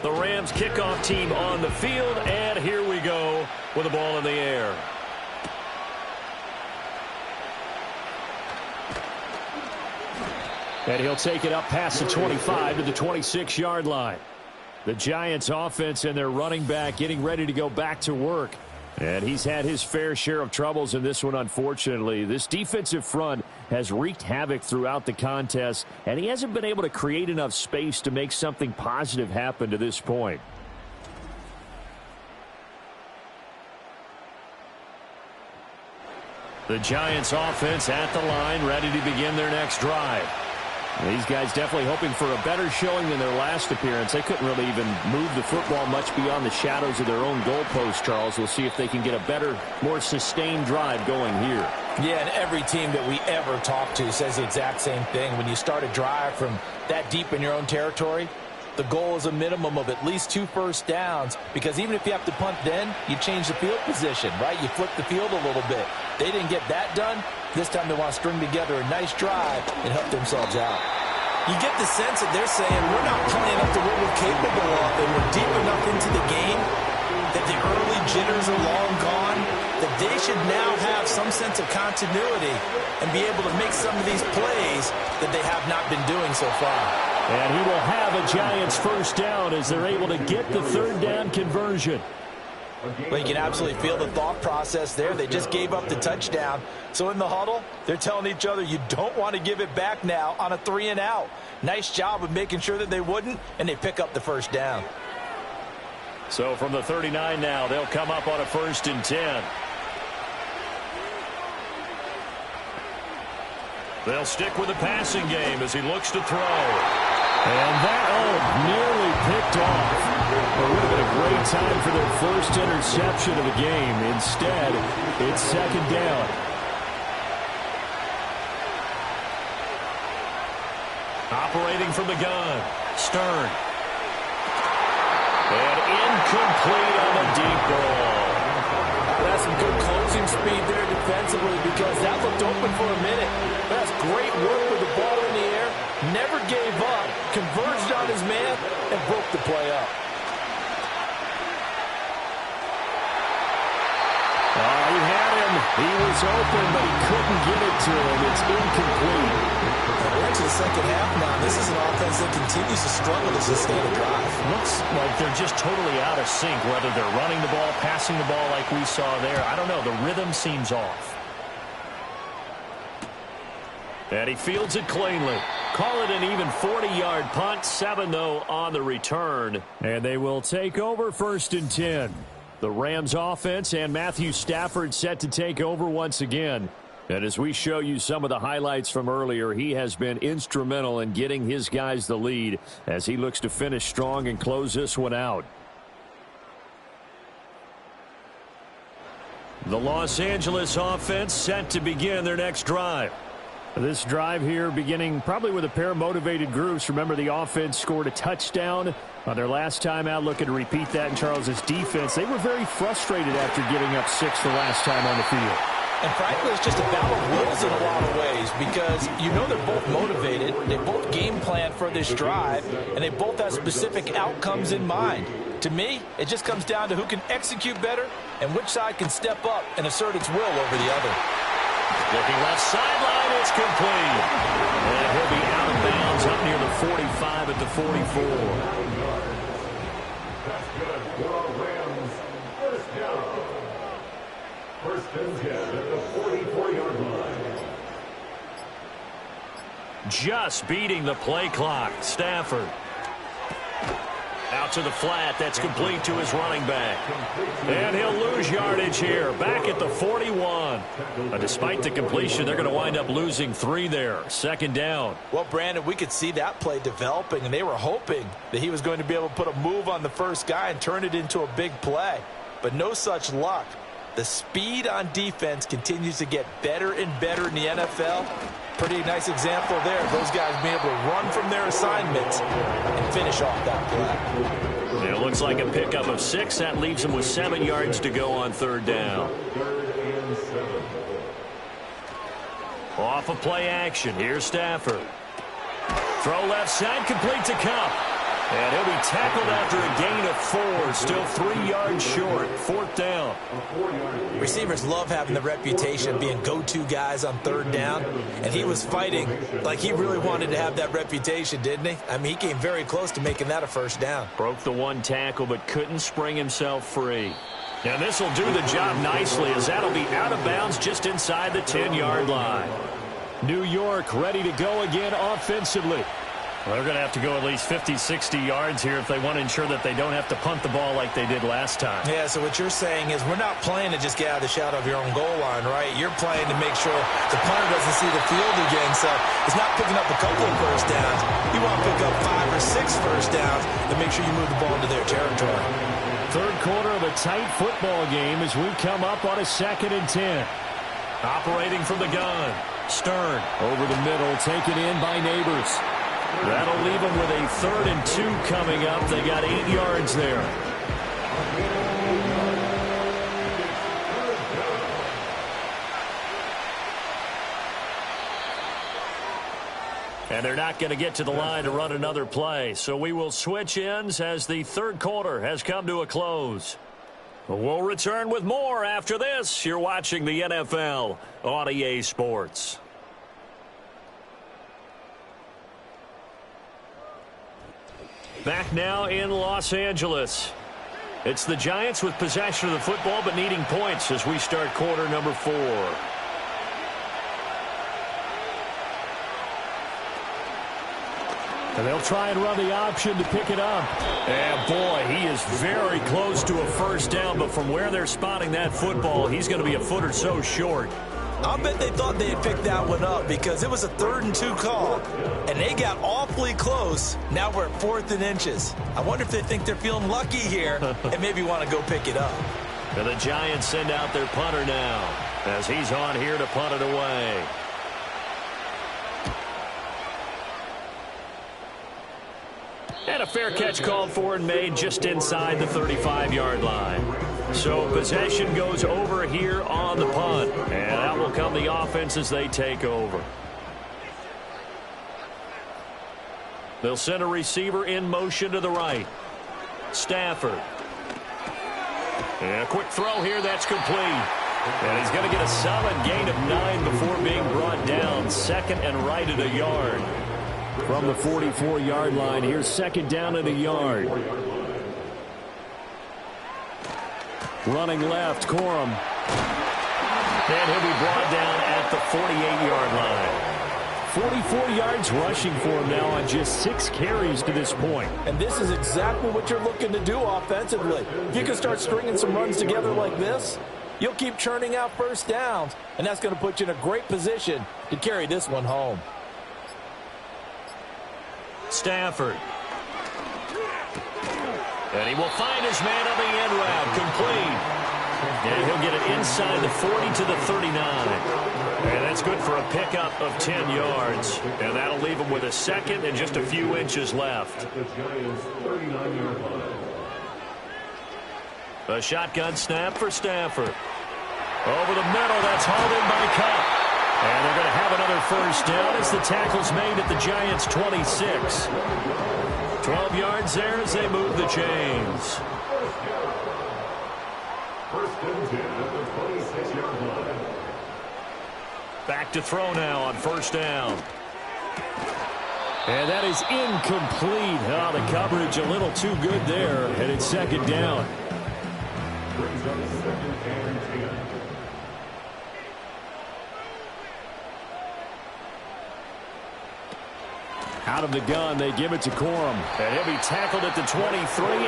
The Rams kickoff team on the field, and here we go with the ball in the air. And he'll take it up past the 25 to the 26-yard line. The Giants offense and their running back getting ready to go back to work. And he's had his fair share of troubles in this one, unfortunately. This defensive front has wreaked havoc throughout the contest, and he hasn't been able to create enough space to make something positive happen to this point. The Giants offense at the line, ready to begin their next drive. These guys definitely hoping for a better showing than their last appearance. They couldn't really even move the football much beyond the shadows of their own goalpost, Charles. We'll see if they can get a better, more sustained drive going here. Yeah, and every team that we ever talk to says the exact same thing. When you start a drive from that deep in your own territory, the goal is a minimum of at least 2 first downs, because even if you have to punt then, you change the field position, right? You flip the field a little bit. They didn't get that done. This time they want to string together a nice drive and help themselves out. You get the sense that they're saying we're not playing up to what we're capable of, and we're deep enough into the game that the early jitters are long gone, that they should now have some sense of continuity and be able to make some of these plays that they have not been doing so far. And he will have a Giants first down as they're able to get the third down conversion. Well, you can absolutely feel the thought process there. They just gave up the touchdown. So in the huddle, they're telling each other, you don't want to give it back now on a 3-and-out. Nice job of making sure that they wouldn't, and they pick up the first down. So from the 39 now, they'll come up on a 1st and 10. They'll stick with the passing game as he looks to throw. And that, nearly picked off. It would have been a great time for their first interception of the game. Instead, it's 2nd down. Operating from the gun, Stern. And incomplete on a deep ball. That's some good closing speed there defensively, because that looked open for a minute. That's great work with the ball in the air. Never gave up, converged on his man, and broke the play up. He had him. He was open, but he couldn't get it to him. It's incomplete. We're into the second half now. This is an offense that continues to struggle to sustain a drive. Looks like they're just totally out of sync, whether they're running the ball, passing the ball like we saw there. I don't know. The rhythm seems off. And he fields it cleanly. Call it an even 40-yard punt. 7, though, on the return. And they will take over 1st and 10. The Rams offense and Matthew Stafford set to take over once again. And as we show you some of the highlights from earlier, he has been instrumental in getting his guys the lead as he looks to finish strong and close this one out. The Los Angeles offense set to begin their next drive. This drive here beginning probably with a pair of motivated groups. Remember, the offense scored a touchdown on their last time out. Looking to repeat that in Charles's defense. They were very frustrated after giving up 6 the last time on the field. And frankly, it's just a battle of wills in a lot of ways, because you know they're both motivated, they both game plan for this drive, and they both have specific outcomes in mind. To me, it just comes down to who can execute better and which side can step up and assert its will over the other. Looking left sideline, it's complete. And he'll be out of bounds up near the 45 at the 44. That's good for the Rams. First down. 1st and 10 at the 44-yard line. Just beating the play clock. Stafford. Out to the flat. That's complete to his running back. And he'll lose yardage here. Back at the 41. Despite the completion, they're going to wind up losing 3 there. 2nd down. Well, Brandon, we could see that play developing, and they were hoping that he was going to be able to put a move on the first guy and turn it into a big play. But no such luck. The speed on defense continues to get better and better in the NFL. Pretty nice example there. Those guys being able to run from their assignments and finish off that play. It looks like a pickup of 6. That leaves them with 7 yards to go on 3rd down. Off of play action. Here's Stafford. Throw left side, complete to Kupp. And he'll be tackled after a gain of 4. Still 3 yards short. 4th down. Receivers love having the reputation of being go-to guys on 3rd down. And he was fighting like he really wanted to have that reputation, didn't he? I mean, he came very close to making that a 1st down. Broke the 1 tackle, but couldn't spring himself free. And this will do the job nicely, as that'll be out of bounds just inside the 10-yard line. New York ready to go again offensively. Well, they're going to have to go at least 50, 60 yards here if they want to ensure that they don't have to punt the ball like they did last time. Yeah, so what you're saying is we're not playing to just get out of the shadow of your own goal line, right? You're playing to make sure the punter doesn't see the field again. So it's not picking up a couple of first downs. You want to pick up 5 or 6 first downs and make sure you move the ball into their territory. Third quarter of a tight football game as we come up on a 2nd and 10. Operating from the gun. Stern. Over the middle, taken in by Neighbors. That'll leave them with a 3rd and 2 coming up. They got 8 yards there. And they're not going to get to the line to run another play. So we will switch ends as the third quarter has come to a close. We'll return with more after this. You're watching the NFL on EA Sports. Back now in Los Angeles. It's the Giants with possession of the football but needing points as we start quarter number 4. And they'll try and run the option to pick it up. And boy, he is very close to a first down, but from where they're spotting that football, he's going to be a foot or so short. I'll bet they thought they had picked that one up because it was a 3rd and 2 call, and they got awfully close. Now we're at 4th and inches. I wonder if they think they're feeling lucky here and maybe want to go pick it up. And the Giants send out their punter now as he's on here to punt it away. And a fair catch called for and made just inside the 35-yard line. So possession goes over here on the punt. And out will come the offense as they take over. They'll send a receiver in motion to the right. Stafford. And a quick throw here, that's complete. And he's going to get a solid gain of 9 before being brought down. 2nd and right at a yard. From the 44-yard line, here's 2nd down at a yard. Running left, Corum. And he'll be brought down at the 48-yard line. 44 yards rushing for him now on just 6 carries to this point. And this is exactly what you're looking to do offensively. If you can start stringing some runs together like this, you'll keep churning out first downs, and that's going to put you in a great position to carry this one home. Stafford. And he will find his man on the end route. Complete. And he'll get it inside the 40 to the 39. And that's good for a pickup of 10 yards. And that'll leave him with a 2nd and just a few inches left. A shotgun snap for Stafford. Over the middle, that's hauled in by Kupp. And they're going to have another first down as the tackle's made at the Giants' 26. 12 yards there as they move the chains. Back to throw now on first down. And that is incomplete. Oh, the coverage a little too good there. And it's 2nd down. Out of the gun, they give it to Corum. And he'll be tackled at the 23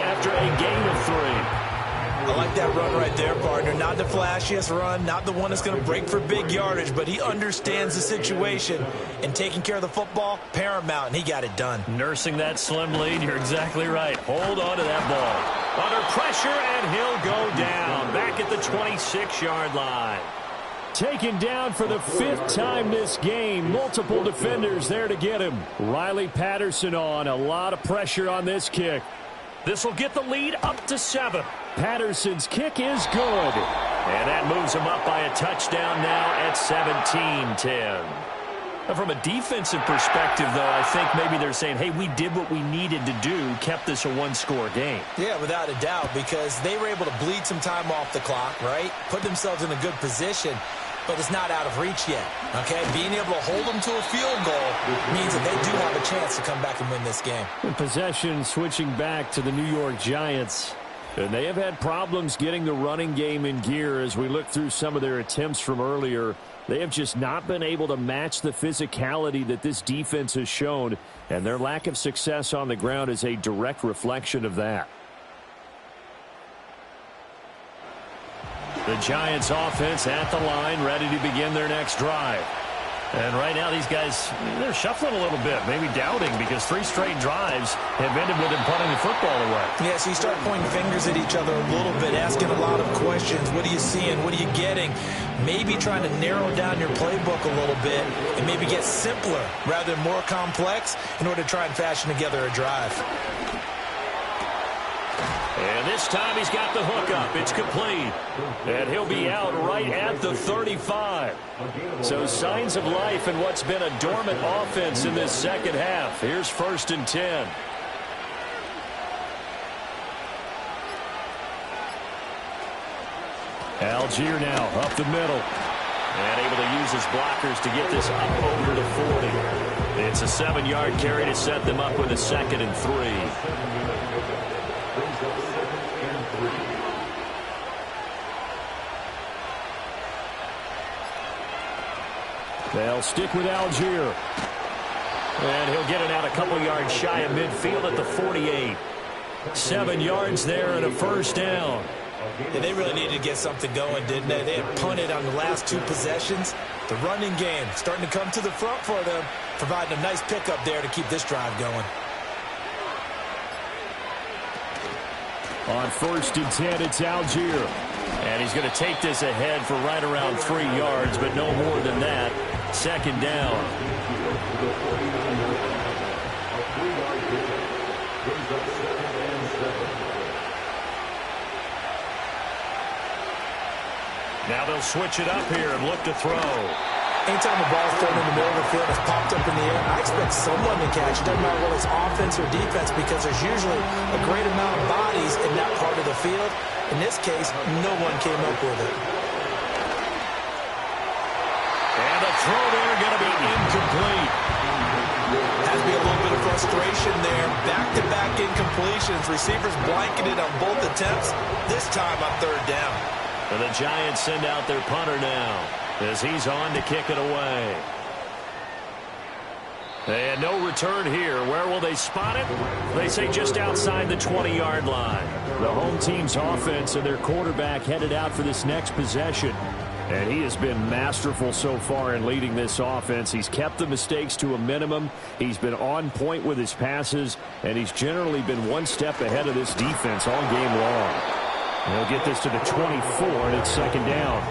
after a gain of 3. I like that run right there, partner. Not the flashiest run, not the one that's going to break for big yardage, but he understands the situation, and taking care of the football, paramount, and he got it done. Nursing that slim lead, you're exactly right. Hold on to that ball. Under pressure, and he'll go down. Back at the 26-yard line. Taken down for the 5th time this game. Multiple defenders there to get him. Riley Patterson on. A lot of pressure on this kick. This will get the lead up to 7. Patterson's kick is good. And that moves him up by a touchdown now at 17-10. Now, from a defensive perspective, though, I think maybe they're saying, hey, we did what we needed to do, kept this a 1-score game. Yeah, without a doubt, because they were able to bleed some time off the clock, right? Put themselves in a good position, but it's not out of reach yet, okay? Being able to hold them to a field goal means that they do have a chance to come back and win this game. Possession switching back to the New York Giants. And they have had problems getting the running game in gear as we look through some of their attempts from earlier. They have just not been able to match the physicality that this defense has shown, and their lack of success on the ground is a direct reflection of that. The Giants offense at the line, ready to begin their next drive. And right now these guys, they're shuffling a little bit, maybe doubting, because 3 straight drives have ended with them punting the football away. Yeah, so you start pointing fingers at each other a little bit, asking a lot of questions. What are you seeing? What are you getting? Maybe trying to narrow down your playbook a little bit and maybe get simpler rather than more complex in order to try and fashion together a drive. And this time he's got the hook up. It's complete. And he'll be out right at the 35. So signs of life in what's been a dormant offense in this second half. Here's 1st and 10. Algier now up the middle. And able to use his blockers to get this up over the 40. It's a 7-yard carry to set them up with a 2nd and 3. They'll stick with Algier. And he'll get it out a couple yards shy of midfield at the 48. 7 yards there and a 1st down. And they really needed to get something going, didn't they? They had punted on the last 2 possessions. The running game starting to come to the front for them, providing a nice pickup there to keep this drive going. On 1st and 10, it's Algier. And he's going to take this ahead for right around 3 yards, but no more than that. 2nd down. Now they'll switch it up here and look to throw. Anytime the ball's thrown in the middle of the field, it's popped up in the air, I expect someone to catch. It doesn't matter whether it's offense or defense, because there's usually a great amount of bodies in that part of the field. In this case, no one came up with it. And the throw there going to be incomplete. Has to be a little bit of frustration there. Back-to-back incompletions. Receivers blanketed on both attempts. This time on 3rd down. And the Giants send out their punter now as he's on to kick it away. And no return here. Where will they spot it? They say just outside the 20-yard line. The home team's offense and their quarterback headed out for this next possession. And he has been masterful so far in leading this offense. He's kept the mistakes to a minimum. He's been on point with his passes. And he's generally been one step ahead of this defense all game long. And he'll get this to the 24, and it's 2nd down.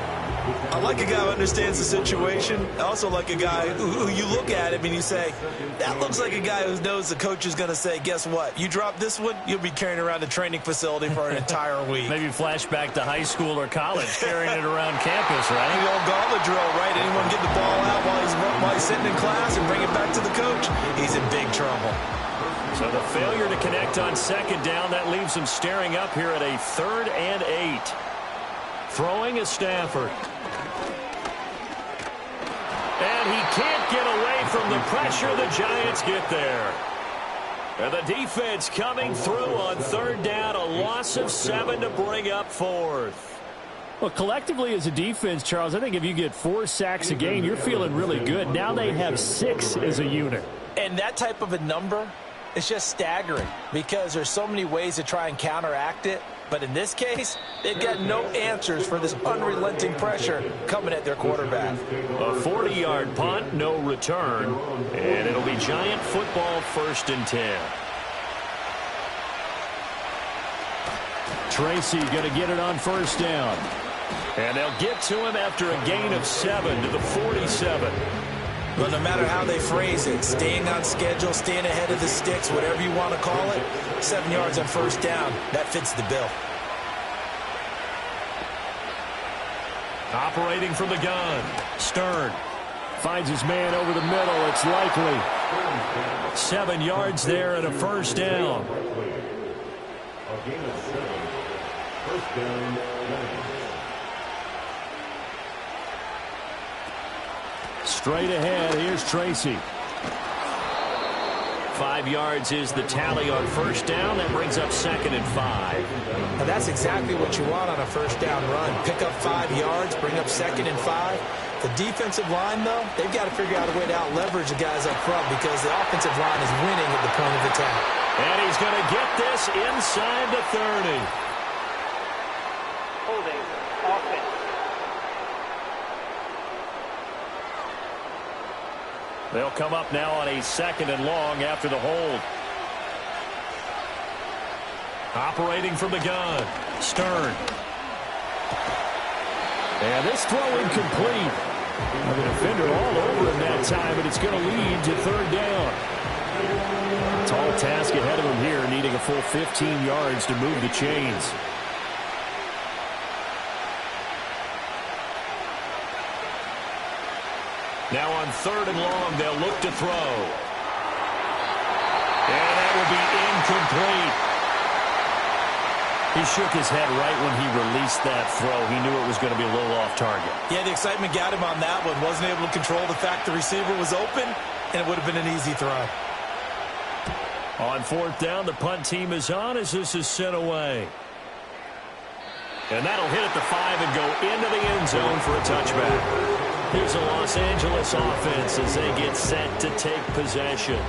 I like a guy who understands the situation. I also like a guy who you look at him and you say, that looks like a guy who knows the coach is going to say, guess what? You drop this one, you'll be carrying around the training facility for an entire week. Maybe flashback to high school or college, carrying it around campus, right? The old gauntlet drill, right? Anyone get the ball out while he's sitting in class and bring it back to the coach? He's in big trouble. So the failure to connect on 2nd down, that leaves him staring up here at a 3rd and 8. Throwing is Stafford. And he can't get away from the pressure. The Giants get there. And the defense coming through on 3rd down. A loss of 7 to bring up 4th. Well, collectively as a defense, Charles, I think if you get 4 sacks a game, you're feeling really good. Now they have 6 as a unit. And that type of a number, it's just staggering because there's so many ways to try and counteract it. But in this case, they've got no answers for this unrelenting pressure coming at their quarterback. A 40-yard punt, no return. And it'll be Giant football 1st and 10. Tracy going to get it on 1st down. And they'll get to him after a gain of 7 to the 47. Well, no matter how they phrase it, staying on schedule, staying ahead of the sticks, whatever you want to call it, 7 yards on 1st down, that fits the bill. Operating from the gun, Stern finds his man over the middle. It's likely. 7 yards there and a 1st down. Straight ahead, here's Tracy. 5 yards is the tally on first down. That brings up 2nd and 5. Now that's exactly what you want on a first down run. Pick up 5 yards, bring up 2nd and 5. The defensive line, though, they've got to figure out a way to out-leverage the guys up front because the offensive line is winning at the point of attack. And he's going to get this inside the 30. Holding offense. They'll come up now on a 2nd and long after the hold. Operating from the gun, Stern. And this throw incomplete. The defender all over him that time, but it's going to lead to 3rd down. Tall task ahead of him here, needing a full 15 yards to move the chains. Now on 3rd and long, they'll look to throw. And that will be incomplete. He shook his head right when he released that throw. He knew it was going to be a little off target. Yeah, the excitement got him on that one. Wasn't able to control the fact the receiver was open, and it would have been an easy throw. On 4th down, the punt team is on as this is sent away. And that'll hit at the 5 and go into the end zone for a touchback. Here's a Los Angeles offense as they get set to take possession.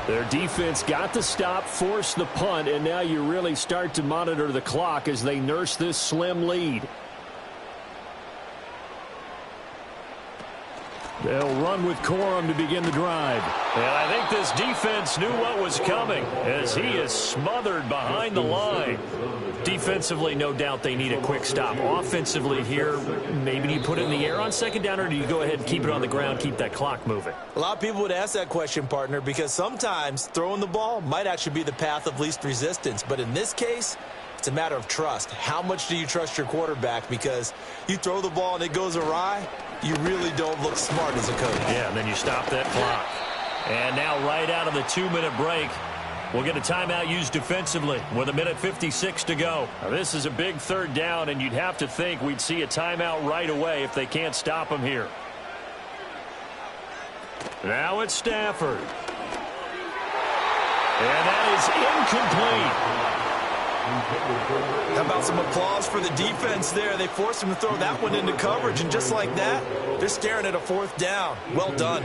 Their defense got the stop, forced the punt, and now you really start to monitor the clock as they nurse this slim lead. They'll run with Corum to begin the drive. And I think this defense knew what was coming as he is smothered behind the line. Defensively, no doubt they need a quick stop. Offensively here, maybe do you put it in the air on 2nd down, or do you go ahead and keep it on the ground, keep that clock moving? A lot of people would ask that question, partner, because sometimes throwing the ball might actually be the path of least resistance. But in this case, it's a matter of trust. How much do you trust your quarterback? Because you throw the ball and it goes awry, you really don't look smart as a coach. Yeah, and then you stop that clock. And now right out of the 2-minute break, we'll get a timeout used defensively with 1:56 to go. Now, this is a big 3rd down, and you'd have to think we'd see a timeout right away if they can't stop him here. Now it's Stafford. And that is incomplete. How about some applause for the defense there? They forced him to throw that one into coverage, and just like that, they're staring at a 4th down. Well done.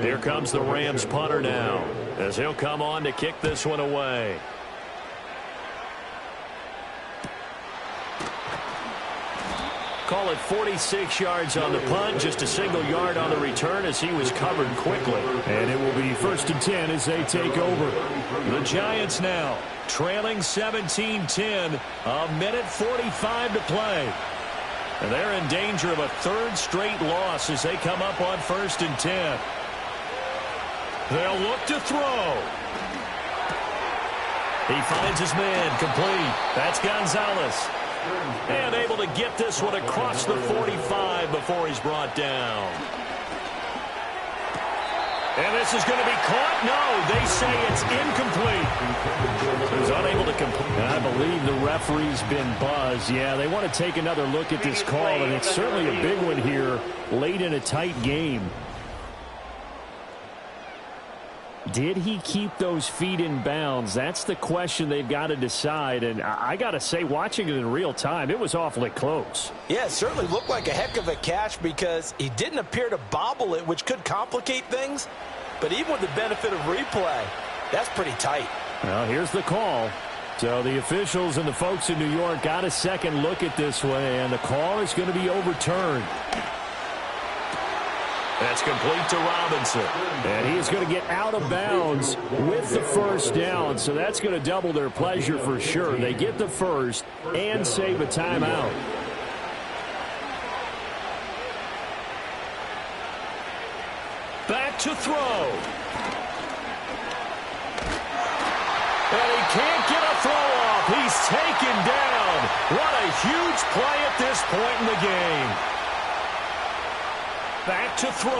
Here comes the Rams punter now as he'll come on to kick this one away. Call it 46 yards on the punt, just a single yard on the return as he was covered quickly. And it will be 1st and 10 as they take over. The Giants now trailing 17-10, 1:45 to play. And they're in danger of a 3rd straight loss as they come up on 1st and 10. They'll look to throw. He finds his man complete. That's Gonzalez. And able to get this one across the 45 before he's brought down. And this is going to be caught. No, they say it's incomplete. He's unable to complete. I believe the referee's been buzzed. Yeah, they want to take another look at this call, and it's certainly a big one here late in a tight game. Did he keep those feet in bounds? That's the question they've got to decide. And I got to say, watching it in real time, it was awfully close. Yeah, it certainly looked like a heck of a catch because he didn't appear to bobble it, which could complicate things. But even with the benefit of replay, that's pretty tight. Well, here's the call. So the officials and the folks in New York got a second look at this one, and the call is going to be overturned. That's complete to Robinson. And he is going to get out of bounds with the 1st down, so that's going to double their pleasure for sure. They get the 1st and save a timeout. Back to throw. And he can't get a throw off. He's taken down. What a huge play at this point in the game. Back to throw.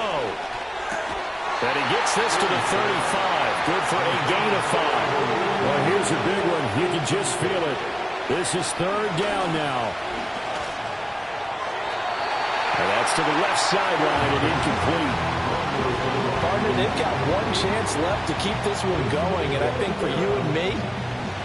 And he gets this to the 35. Good for a gain of 5. Well, here's a big one. You can just feel it. This is 3rd down now. And that's to the left sideline and incomplete. Partner, they've got one chance left to keep this one going, and I think for you and me,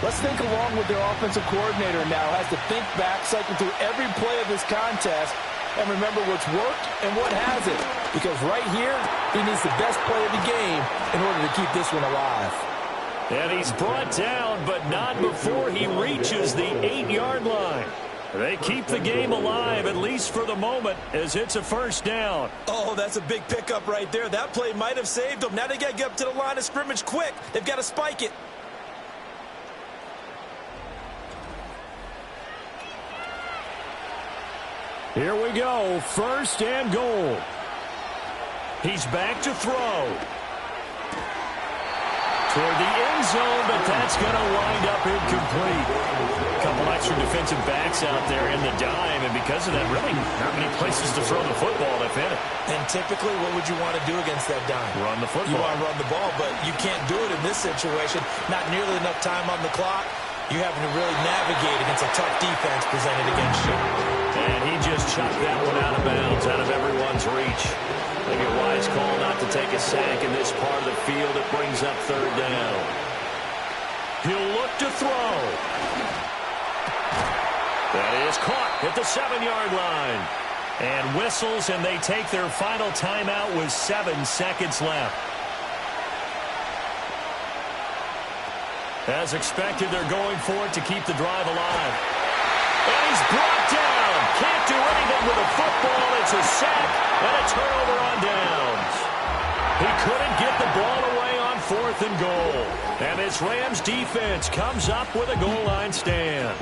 let's think along with their offensive coordinator now. Has to think back, cycle through every play of this contest, and remember what's worked and what hasn't. Because right here, he needs the best play of the game in order to keep this one alive. And he's brought down, but not before he reaches the 8-yard line. They keep the game alive, at least for the moment, as it's a first down. Oh, that's a big pickup right there. That play might have saved them. Now they got to get up to the line of scrimmage quick. They've got to spike it. Here we go, first and goal. He's back to throw. Toward the end zone, but that's going to wind up incomplete. A couple extra defensive backs out there in the dime, and because of that, really not many places to throw the football, if any. And typically, what would you want to do against that dime? Run the football. You want to run the ball, but you can't do it in this situation. Not nearly enough time on the clock. You're having to really navigate against a tough defense presented against you. And he just chucked that one out of bounds, out of everyone's reach. I think a wise call not to take a sack in this part of the field. It brings up third down. He'll look to throw. That is caught at the 7-yard line. And whistles, and they take their final timeout with 7 seconds left. As expected, they're going for it to keep the drive alive. And he's brought down. Can't do anything with a football. It's a sack and a turnover on downs. He couldn't get the ball away on 4th and goal. And this Rams defense comes up with a goal line stand.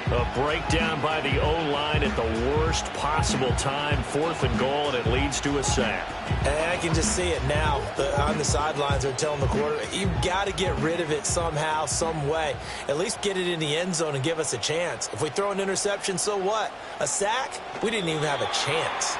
A breakdown by the O-line at the worst possible time. 4th and goal, and it leads to a sack. And I can just see it now. On the sidelines, they're telling the quarterback, you've got to get rid of it somehow, some way. At least get it in the end zone and give us a chance. If we throw an interception, so what? A sack? We didn't even have a chance.